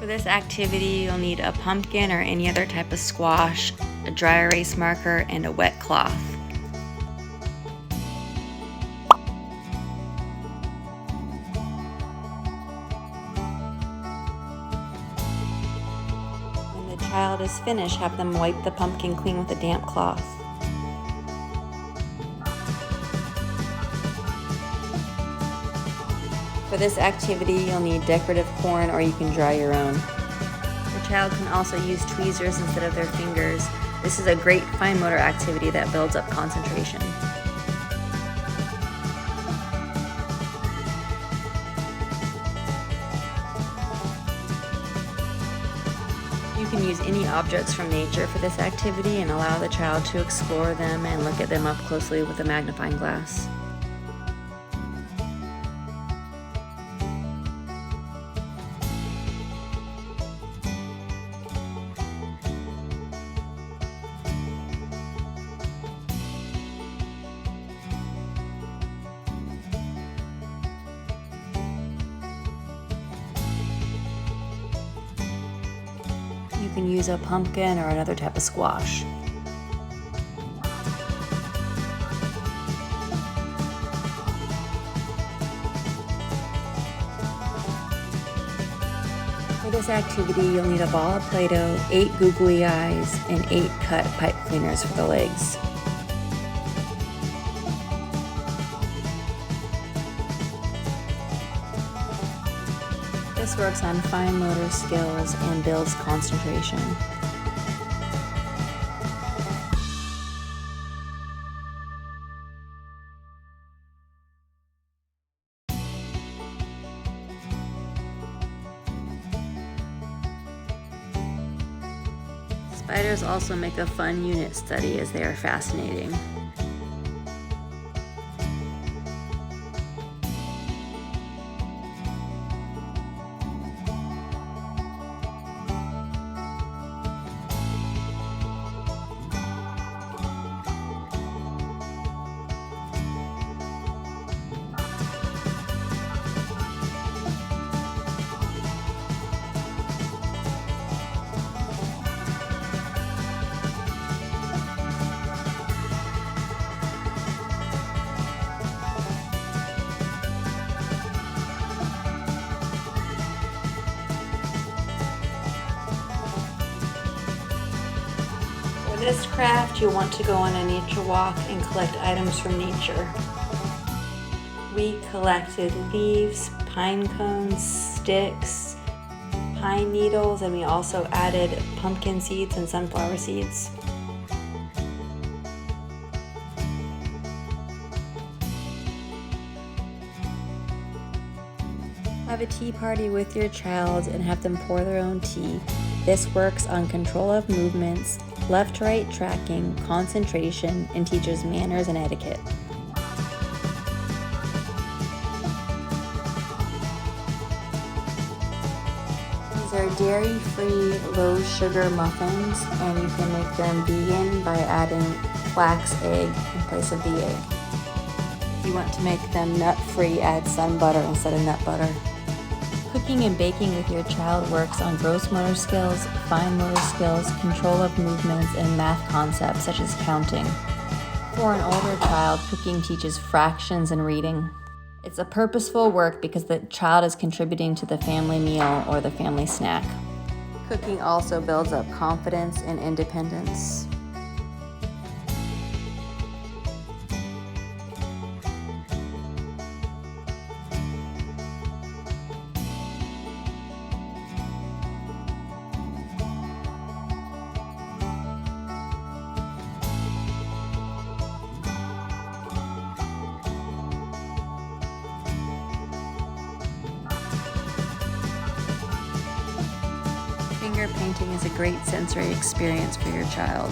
For this activity, you'll need a pumpkin or any other type of squash, a dry erase marker, and a wet cloth. When the child is finished, have them wipe the pumpkin clean with a damp cloth. For this activity, you'll need decorative corn, or you can draw your own. The child can also use tweezers instead of their fingers. This is a great fine motor activity that builds up concentration. You can use any objects from nature for this activity and allow the child to explore them and look at them up closely with a magnifying glass. You can use a pumpkin or another type of squash. For this activity, you'll need a ball of Play-Doh, 8 googly eyes, and 8 cut pipe cleaners for the legs. This works on fine motor skills and builds concentration. Spiders also make a fun unit study as they are fascinating. For this craft, you'll want to go on a nature walk and collect items from nature. We collected leaves, pine cones, sticks, pine needles, and we also added pumpkin seeds and sunflower seeds. Have a tea party with your child and have them pour their own tea. This works on control of movements, left-right tracking, concentration, and teaches manners and etiquette. These are dairy-free, low-sugar muffins, and you can make them vegan by adding flax egg in place of the egg. If you want to make them nut-free, add sun butter instead of nut butter. Cooking and baking with your child works on gross motor skills, fine motor skills, control of movements, and math concepts such as counting. For an older child, cooking teaches fractions and reading. It's a purposeful work because the child is contributing to the family meal or the family snack. Cooking also builds up confidence and independence. Finger painting is a great sensory experience for your child.